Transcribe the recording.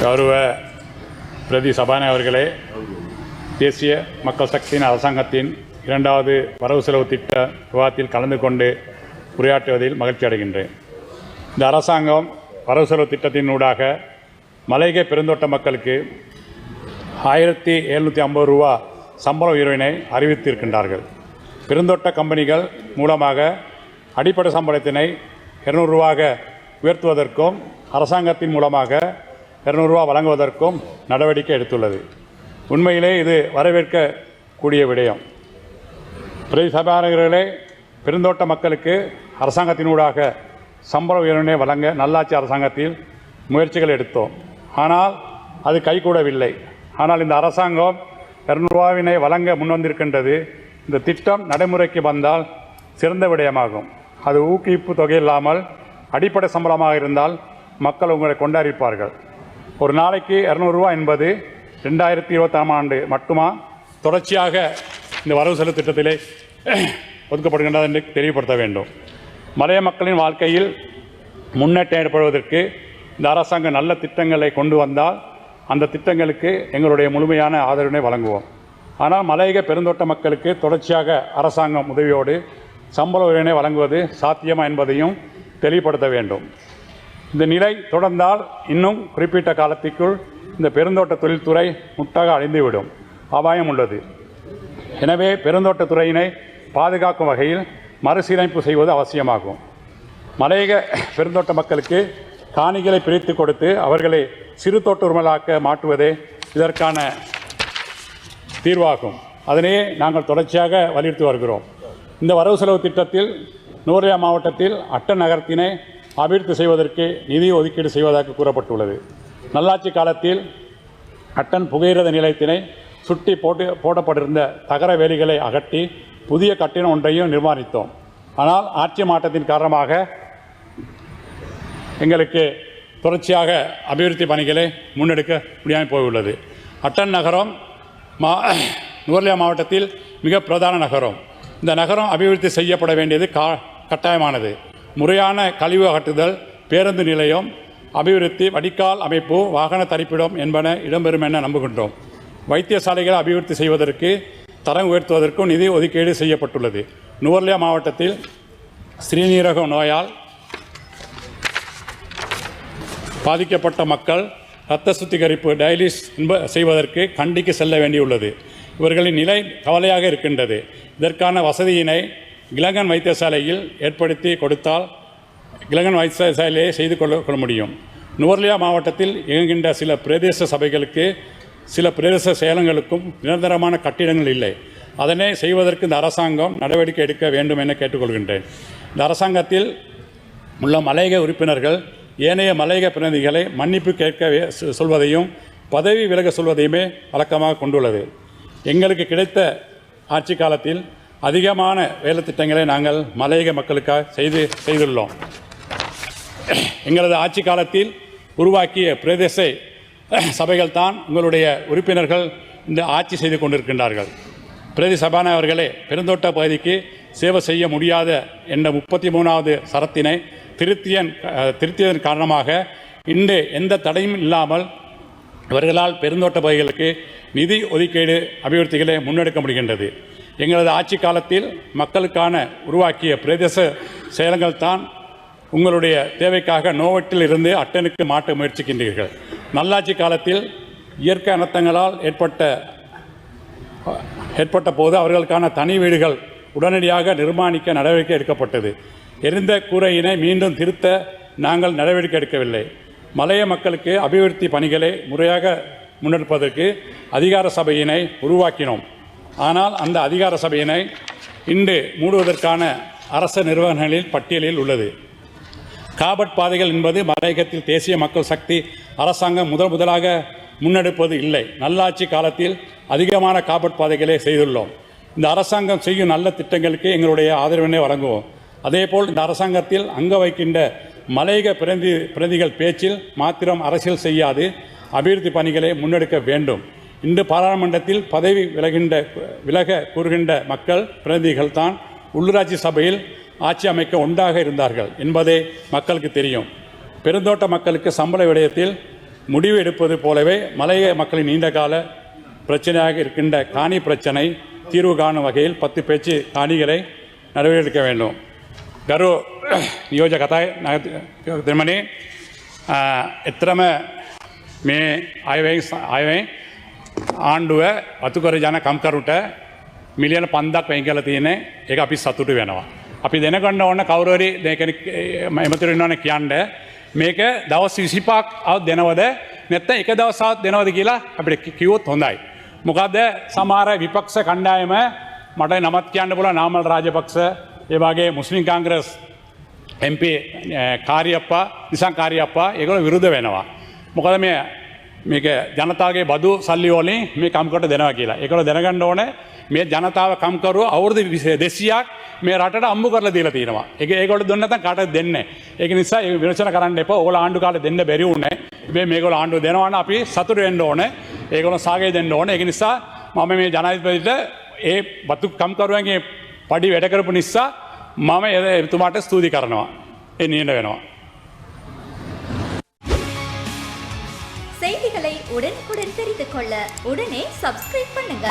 கௌரவ பிரதி சபாநாயகர் அவர்களே, தேசிய மக்கள் சக்தியின் அரசாங்கத்தின் இரண்டாவது வரவு செலவு திட்ட விவாதத்தில் கலந்து கொண்டு உரையாற்றுவதில் மகிழ்ச்சி அடைகின்றேன். இந்த அரசாங்கம் வரவு செலவு திட்டத்தினூடாக மலையக பெருந்தோட்ட மக்களுக்கு 1750 ரூபா சம்பள உயர்வினை அறிவித்திருக்கின்றார்கள். பெருந்தோட்ட கம்பெனிகள் மூலமாக அடிப்படை சம்பளத்தினை 200 ரூபாக உயர்த்துவதற்கும் அரசாங்கத்தின் மூலமாக 200 ரூபா வழங்குவதற்கும் நடவடிக்கை எடுத்துள்ளது. உண்மையிலே இது வரவேற்கக்கூடிய விடயம். பிரதி சபாநாயகர்களே, பெருந்தோட்ட மக்களுக்கு அரசாங்கத்தினூடாக சம்பள உயர்வினை வழங்க நல்லாட்சி அரசாங்கத்தில் முயற்சிகள் எடுத்தோம். ஆனால் அது கைகூடவில்லை. ஆனால் இந்த அரசாங்கம் 200 ரூபாவினை வழங்க முன்வந்திருக்கின்றது. இந்த திட்டம் நடைமுறைக்கு வந்தால் சிறந்த விடயமாகும். அது ஊக்குவிப்பு தொகை இல்லாமல் அடிப்படை சம்பளமாக இருந்தால் மக்கள் உங்களை கொண்டாடிப்பார்கள். ஒரு நாளைக்கு 200 ரூபா என்பது 2020ஆம் ஆண்டு மட்டுமா தொடர்ச்சியாக இந்த வரவு செலவு திட்டத்திலே ஒதுக்கப்படுகின்றது என்று தெளிவுபடுத்த வேண்டும். மலைய மக்களின் வாழ்க்கையில் முன்னேற்றம் ஏற்படுவதற்கு இந்த அரசாங்கம் நல்ல திட்டங்களை கொண்டு வந்தால் அந்த திட்டங்களுக்கு எங்களுடைய முழுமையான ஆதரவினை வழங்குவோம். ஆனால் மலையக பெருந்தோட்ட மக்களுக்கு தொடர்ச்சியாக அரசாங்கம் உதவியோடு சம்பள உயர்வினை வழங்குவது சாத்தியமா என்பதையும் தெளிவுபடுத்த வேண்டும். இந்த நிலை தொடர்ந்தால் இன்னும் குறிப்பிட்ட காலத்திற்குள் இந்த பெருந்தோட்ட தொழில்துறை முற்றாக அழிந்துவிடும் அபாயம் உள்ளது. எனவே பெருந்தோட்ட துறையினை பாதுகாக்கும் வகையில் மறுசீரமைப்பு செய்வது அவசியமாகும். மலையக பெருந்தோட்ட மக்களுக்கு காணிகளை பிரித்து கொடுத்து அவர்களை சிறு தோட்ட உரிமையாளராக மாற்றுவதே இதற்கான தீர்வாகும். அதனையே நாங்கள் தொடர்ச்சியாக வலியுறுத்தி வருகிறோம். இந்த வரவு செலவு திட்டத்தில் நுவரெலியா மாவட்டத்தில் அட்டன் நகரத்தினை அபிவிருத்தி செய்வதற்கு நிதி ஒதுக்கீடு செய்வதாக கூறப்பட்டுள்ளது. நல்லாட்சி காலத்தில் அட்டன் புகையிரத நிலையத்தினை சுட்டி போடப்பட்டிருந்த தகர வேலிகளை அகற்றி புதிய கட்டிடம் ஒன்றையும் நிர்மாணித்தோம். ஆனால் ஆட்சி மாற்றத்தின் காரணமாக எங்களுக்கு தொடர்ச்சியாக அபிவிருத்தி பணிகளை முன்னெடுக்க முடியாமல் போயுள்ளது. அட்டன் நகரம் நுவரெலியா மாவட்டத்தில் மிக பிரதான நகரம். இந்த நகரம் அபிவிருத்தி செய்யப்பட வேண்டியது கட்டாயமானது. முறையான கழிவு அகற்றுதல், பேருந்து நிலையம் அபிவிருத்தி, வடிகால் அமைப்பு, வாகன தரிப்பிடம் என்பன இடம்பெறும் என நம்புகின்றோம். வைத்தியசாலைகளை அபிவிருத்தி செய்வதற்கு தரம் உயர்த்துவதற்கும் நிதி ஒதுக்கீடு செய்யப்பட்டுள்ளது. நுவரெலியா மாவட்டத்தில் சிறுநீரக நோயால் பாதிக்கப்பட்ட மக்கள் இரத்த சுத்திகரிப்பு டயாலிசிஸ் செய்வதற்கு கண்டிக்கு செல்ல வேண்டியுள்ளது. இவர்களின் நிலை கவலையாக இருக்கின்றது. இதற்கான வசதியினை இலங்கன் வைத்தியசாலையில் ஏற்படுத்தி கொடுத்தால் இலங்கன் வைத்தியசாலையை செய்து கொள்ள முடியும். நுவரெலியா மாவட்டத்தில் இயங்குகின்ற சில பிரதேச சபைகளுக்கு, சில பிரதேச செயலங்களுக்கும் நிரந்தரமான கட்டிடங்கள் இல்லை. அதனை செய்வதற்கு இந்த அரசாங்கம் நடவடிக்கை எடுக்க வேண்டும் என கேட்டுக்கொள்கின்றேன். இந்த அரசாங்கத்தில் உள்ள மலையக உறுப்பினர்கள் ஏனைய மலையக பிரதிநிதிகளை மன்னிப்பு கேட்க சொல்வதையும் பதவி விலக சொல்வதையுமே வழக்கமாக கொண்டுள்ளது. எங்களுக்கு கிடைத்த ஆட்சி காலத்தில் அதிகமான வேலை திட்டங்களை நாங்கள் மலையக மக்களுக்காக செய்துள்ளோம். எங்களது ஆட்சி காலத்தில் உருவாக்கிய பிரதேச சபைகள் தான் உங்களுடைய உறுப்பினர்கள் இந்த ஆட்சி செய்து கொண்டிருக்கின்றார்கள். பிரதி சபாநாயகர் அவர்களே, பெருந்தோட்ட பகுதிக்கு சேவை செய்ய முடியாத என்ற 33வது சரத்தினை திருத்தியதன் காரணமாக இன்று எந்த தடையும் இல்லாமல் இவர்களால் பெருந்தோட்ட பகுதிகளுக்கு நிதி ஒதுக்கீடு அபிவிருத்திகளை முன்னெடுக்க முடிகின்றது. எங்களது ஆட்சி காலத்தில் மக்களுக்கான உருவாக்கிய பிரதேச செயலங்கள் தான் உங்களுடைய தேவைக்காக நோவட்டில் இருந்து அட்டனுக்கு மாற்ற முயற்சிக்கின்றீர்கள். நல்லாட்சி காலத்தில் இயற்கை அனர்த்தங்களால் ஏற்பட்ட போது அவர்களுக்கான தனி வீடுகள் உடனடியாக நிர்மாணிக்க நடவடிக்கை எடுக்கப்பட்டது. எரிந்த கூரையினை மீண்டும் திருத்த நாங்கள் நடவடிக்கை எடுக்கவில்லை. மலைய மக்களுக்கு அபிவிருத்தி பணிகளை முறையாக முன்னெடுப்பதற்கு அதிகார சபையினை உருவாக்கினோம். ஆனால் அந்த அதிகார சபையினை இன்று மூடுவதற்கான அரச நிறுவனங்களில் பட்டியலில் உள்ளது. காபட் பாதைகள் என்பது மலையகத்தில் தேசிய மக்கள் சக்தி அரசாங்கம் முதலாக முன்னெடுப்பது இல்லை. நல்லாட்சி காலத்தில் அதிகமான காபட் பாதைகளை செய்துள்ளோம். இந்த அரசாங்கம் செய்யும் நல்ல திட்டங்களுக்கு எங்களுடைய ஆதரவினை வழங்குவோம். அதேபோல் இந்த அரசாங்கத்தில் அங்க வைக்கின்ற மலையக பிரதிகள் பேச்சில் மாத்திரம் அரசியல் செய்யாது அபிவிருத்தி பணிகளை முன்னெடுக்க வேண்டும். இன்று பாராளுமன்றத்தில் பதவி விலக கூறுகின்ற மக்கள் பிரதிநிதிகள் தான் உள்ளூராட்சி சபையில் ஆட்சி அமைக்க ஒன்றாக இருந்தார்கள் என்பதே மக்களுக்கு தெரியும். பெருந்தோட்ட மக்களுக்கு சம்பள விடயத்தில் முடிவு எடுப்பது போலவே மலைய மக்களின் நீண்டகால பிரச்சனையாக இருக்கின்ற காணி பிரச்சனை தீர்வு காணும் வகையில் 10 பேச்சு காணிகளை நடவடிக்கை வேண்டும். கரு நியோஜக கதாய் திருமணி එතරම මේ අයවැයි ආණ්ඩුව වතුකර ජන කම්කරුට මිලියන 5ක් වෙන් කරලා තියෙන්නේ. ඒක අපි සතුටු වෙනවා. අපි දැනගන්න ඕන කවුරු හරි දෙකෙනෙක් එමෙතුරු ඉන්නවනේ කියන්නේ මේක දවස් 25ක් දෙනවද නැත්නම් එක දවසක් දෙනවද කියලා අපිට කිව්වොත් හොඳයි. මොකද සමහර විපක්ෂ කණ්ඩායම මට නමත් කියන්න පුළුවන් නාමල් රාජපක්ෂ ඒ වගේ මුස්ලිම් කාංග්‍රස් MP කාර්යප්පා නිසං කාර්යප්පා ඒගොල්ලෝ විරුද්ධ වෙනවා. මොකද මේක ජනතාවගේ බදු සල්ලි වලින් මේ කම්කරට දෙනවා කියලා. ඒගොල්ලෝ දැනගන්න ඕනේ මේ ජනතාව කම්කරුව අවුරුදු 200ක් මේ රටට අම්බු කරලා දීලා තියෙනවා. ඒගොල්ලෝ දුන්න නැත්නම් කාටද දෙන්නේ. ඒක නිසා ඒ විමර්ශන කරන්න එපා. ඕගොල්ලෝ ආණ්ඩු කාලේ දෙන්න බැරි වුණේ. මේ මේගොල්ලෝ ආණ්ඩුව දෙනවා නම් අපි සතුටු වෙන්න ඕනේ. ඒගොල්ලෝ සාගය දෙන්න ඕනේ. ඒක නිසා මම මේ ජනාධිපතිට ඒ බතු කම්කරුවන්ගේ පඩි වැඩ කරපු නිසා මම එතුමාට ස්තුති කරනවා. ඒ නියඳ වෙනවා. செய்திகளை உடனுக்குடன் தெரிந்து கொள்ள உடனே சப்ஸ்கிரைப் பண்ணுங்க.